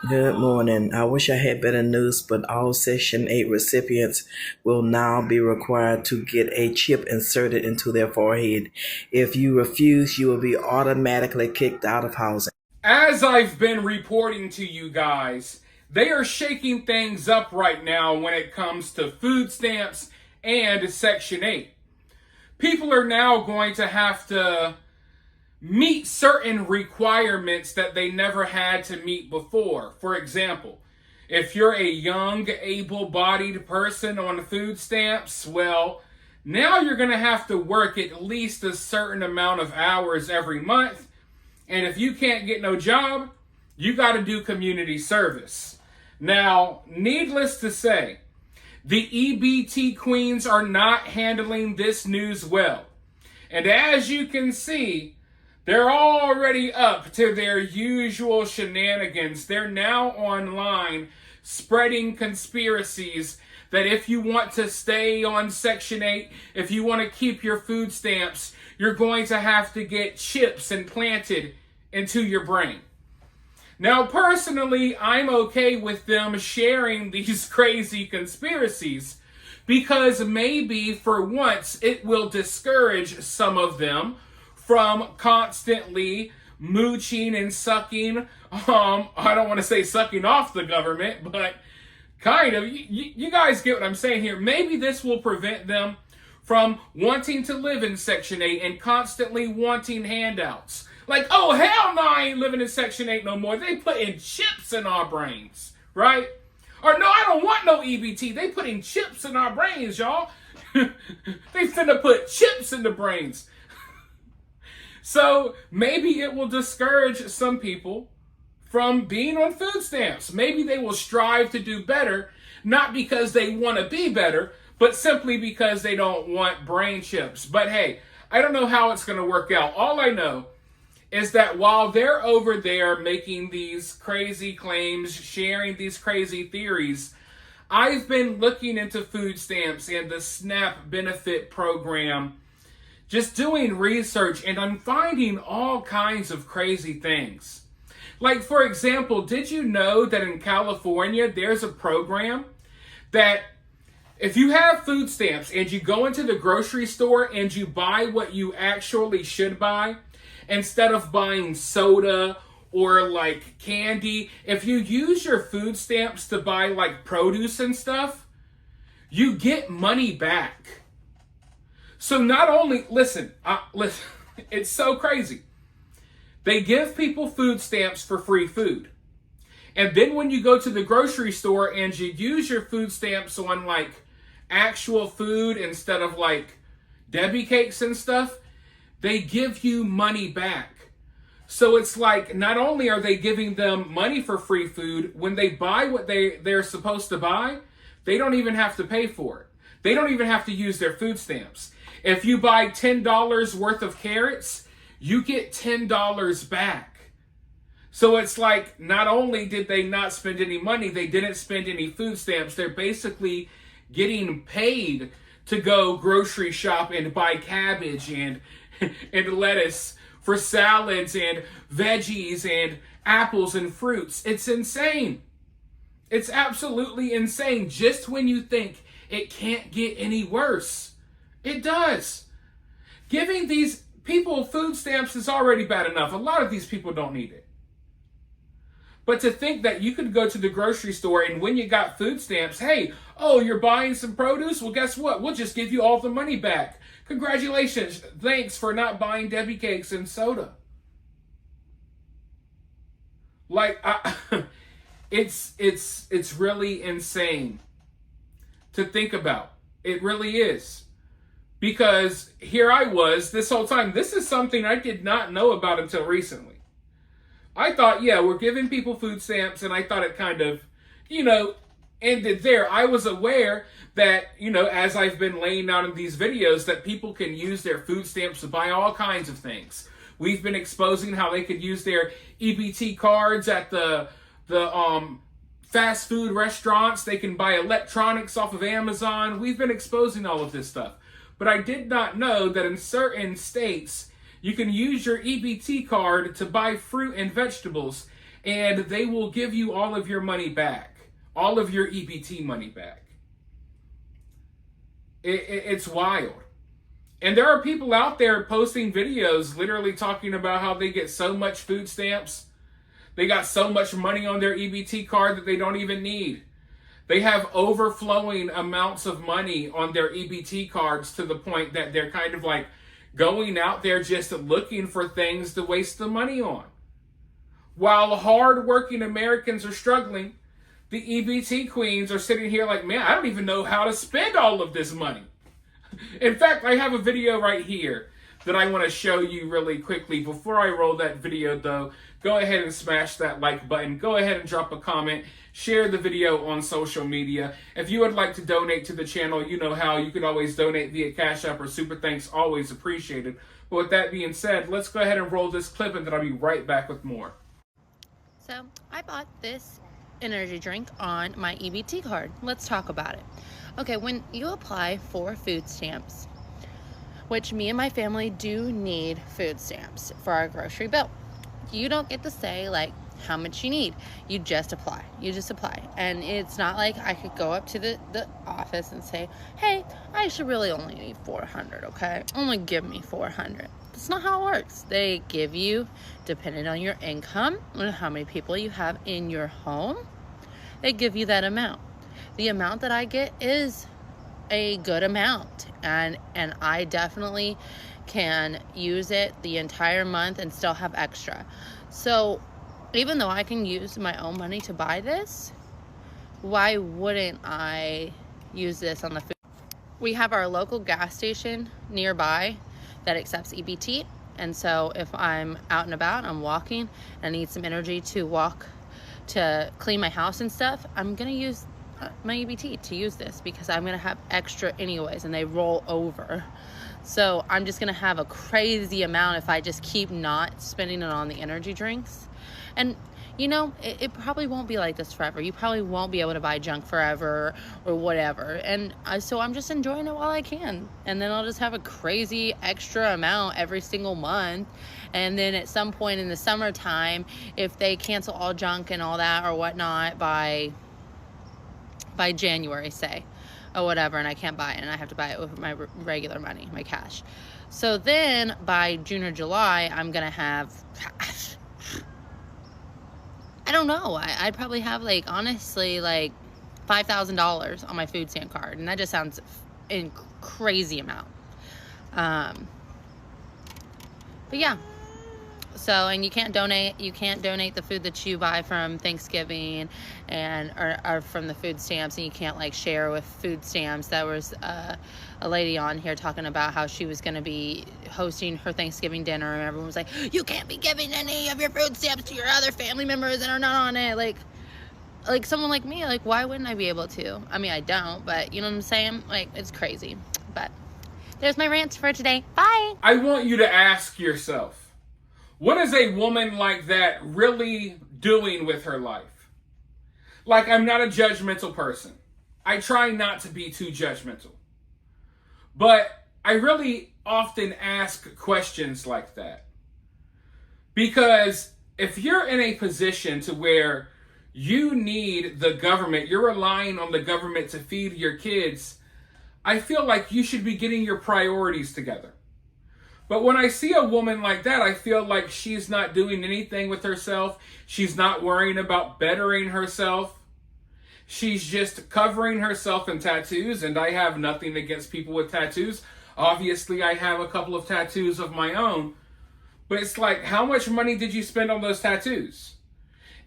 Good morning. I wish I had better news, but all Section 8 recipients will now be required to get a chip inserted into their forehead. If you refuse, you will be automatically kicked out of housing. As I've been reporting to you guys, they are shaking things up right now when it comes to food stamps and Section 8. People are now going to have to meet certain requirements that they never had to meet before. For example, if you're a young, able-bodied person on food stamps, well, now you're going to have to work at least a certain amount of hours every month. And if you can't get no job, you got to do community service. Now, needless to say, the EBT queens are not handling this news well. And as you can see, they're already up to their usual shenanigans. They're now online spreading conspiracies that if you want to stay on Section 8, if you want to keep your food stamps, you're going to have to get chips implanted into your brain. Now, personally, I'm okay with them sharing these crazy conspiracies because maybe for once it will discourage some of them from constantly mooching and sucking. I don't want to say sucking off the government, but kind of. You guys get what I'm saying here. Maybe this will prevent them from wanting to live in Section 8 and constantly wanting handouts. Like, oh, hell no, I ain't living in Section 8 no more. They putting chips in our brains, right? Or no, I don't want no EBT. They putting chips in our brains, y'all. They finna put chips in the brains. So maybe it will discourage some people from being on food stamps. Maybe they will strive to do better, not because they want to be better, but simply because they don't want brain chips. But hey, I don't know how it's going to work out. All I know is that while they're over there making these crazy claims, sharing these crazy theories, I've been looking into food stamps and the SNAP benefit program, just doing research, and I'm finding all kinds of crazy things. Like, for example, did you know that in California, there's a program that if you have food stamps and you go into the grocery store and you buy what you actually should buy, instead of buying soda or like candy, if you use your food stamps to buy like produce and stuff, you get money back. So not only, listen, it's so crazy. They give people food stamps for free food. And then when you go to the grocery store and you use your food stamps on like actual food instead of like Debbie cakes and stuff, they give you money back. So it's like not only are they giving them money for free food, when they buy what they're supposed to buy, they don't even have to pay for it. They don't even have to use their food stamps. If you buy $10 worth of carrots, you get $10 back. So it's like not only did they not spend any money, they didn't spend any food stamps. They're basically getting paid to go grocery shop and buy cabbage and lettuce for salads and veggies and apples and fruits. It's insane. It's absolutely insane. Just when you think it can't get any worse, it does. Giving these people food stamps is already bad enough. A lot of these people don't need it. But to think that you could go to the grocery store and when you got food stamps, hey, oh, you're buying some produce? Well, guess what? We'll just give you all the money back. Congratulations. Thanks for not buying Debbie cakes and soda. Like, it's really insane to think about. It really is. Because here I was this whole time. This is something I did not know about until recently. I thought, yeah, we're giving people food stamps, and I thought it kind of, ended there. I was aware that, as I've been laying out in these videos, that people can use their food stamps to buy all kinds of things. We've been exposing how they could use their EBT cards at the fast food restaurants. They can buy electronics off of Amazon. We've been exposing all of this stuff. But I did not know that in certain states, you can use your EBT card to buy fruit and vegetables. and they will give you all of your money back, all of your EBT money back. It's wild. And there are people out there posting videos literally talking about how they get so much food stamps. They got so much money on their EBT card that they don't even need. They have overflowing amounts of money on their EBT cards to the point that they're kind of like going out there just looking for things to waste the money on. While hard-working Americans are struggling, the EBT queens are sitting here like, man, I don't even know how to spend all of this money. In fact, I have a video right here that I want to show you really quickly. Before I roll that video, though, go ahead and smash that like button. Go ahead and drop a comment. Share the video on social media. If you would like to donate to the channel, you know how. You can always donate via Cash App or Super Thanks. Always appreciated. But with that being said, let's go ahead and roll this clip, and then I'll be right back with more. So I bought this energy drink on my EBT card. Let's talk about it. Okay, when you apply for food stamps, which me and my family do need food stamps for our grocery bill, you don't get to say like how much you need. You just apply. And it's not like I could go up to the office and say, hey, I should really only need 400, okay? Only give me 400. That's not how it works. They give you, depending on your income and how many people you have in your home, they give you that amount. The amount that I get is a good amount, and I definitely can use it the entire month and still have extra. So even though I can use my own money to buy this, why wouldn't I use this on the food? We have our local gas station nearby that accepts EBT, and so if I'm out and about, I'm walking, and I need some energy to walk to clean my house and stuff, I'm gonna use my EBT to use this because I'm gonna have extra anyways, and they roll over. So I'm just gonna have a crazy amount if I just keep not spending it on the energy drinks. And you know, it probably won't be like this forever. You probably won't be able to buy junk forever or whatever. And so I'm just enjoying it while I can. And then I'll just have a crazy extra amount every single month. And then at some point in the summertime, if they cancel all junk and all that or whatnot by January, say, or whatever, and I can't buy it, and I have to buy it with my regular money, my cash. So then by June or July, I'm gonna have, I don't know, I'd probably have like, honestly, like $5,000 on my food stamp card, and that just sounds in crazy amount. But yeah. So, and you can't donate the food that you buy from Thanksgiving or from the food stamps, and you can't like share with food stamps. There was a lady on here talking about how she was going to be hosting her Thanksgiving dinner, and everyone was like, you can't be giving any of your food stamps to your other family members that are not on it. Like someone like me, like, why wouldn't I be able to? I mean, I don't, but you know what I'm saying? Like, it's crazy. But there's my rant for today. Bye. I want you to ask yourself, what is a woman like that really doing with her life? Like, I'm not a judgmental person. I try not to be too judgmental. But I really often ask questions like that. Because if you're in a position to where you need the government, you're relying on the government to feed your kids, I feel like you should be getting your priorities together. But when I see a woman like that, I feel like she's not doing anything with herself. She's not worrying about bettering herself. She's just covering herself in tattoos, and I have nothing against people with tattoos. Obviously, I have a couple of tattoos of my own. But it's like, how much money did you spend on those tattoos?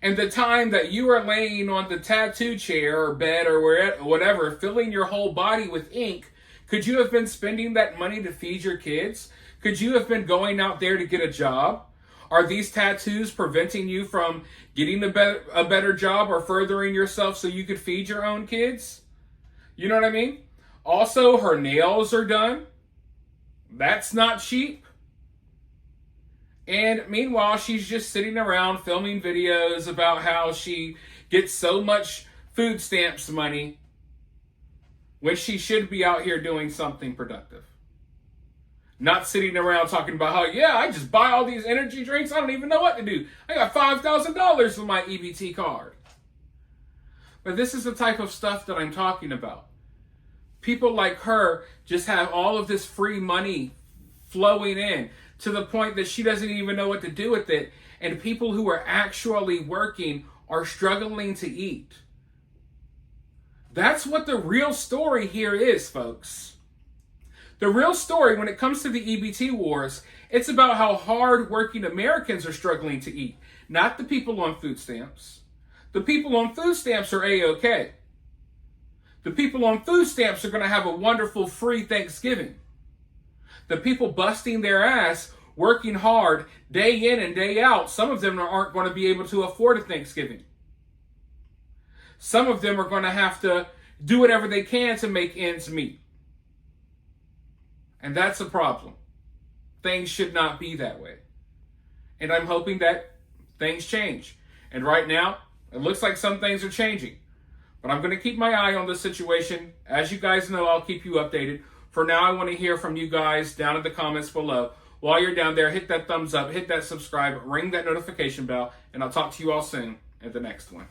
And the time that you are laying on the tattoo chair or bed or whatever, filling your whole body with ink, could you have been spending that money to feed your kids? Could you have been going out there to get a job? Are these tattoos preventing you from getting a better job or furthering yourself so you could feed your own kids? You know what I mean? Also, her nails are done. That's not cheap. And meanwhile, she's just sitting around filming videos about how she gets so much food stamps money when she should be out here doing something productive. Not sitting around talking about how, yeah, I just buy all these energy drinks. I don't even know what to do. I got $5,000 for my EBT card. But this is the type of stuff that I'm talking about. People like her just have all of this free money flowing in to the point that she doesn't even know what to do with it. And people who are actually working are struggling to eat. That's what the real story here is, folks. The real story when it comes to the EBT wars, it's about how hard-working Americans are struggling to eat, not the people on food stamps. The people on food stamps are A-OK. The people on food stamps are going to have a wonderful free Thanksgiving. The people busting their ass, working hard, day in and day out, some of them aren't going to be able to afford a Thanksgiving. Some of them are going to have to do whatever they can to make ends meet. And that's a problem. Things should not be that way. And I'm hoping that things change. And right now, it looks like some things are changing. But I'm going to keep my eye on this situation. As you guys know, I'll keep you updated. For now, I want to hear from you guys down in the comments below. While you're down there, hit that thumbs up, hit that subscribe, ring that notification bell, and I'll talk to you all soon at the next one.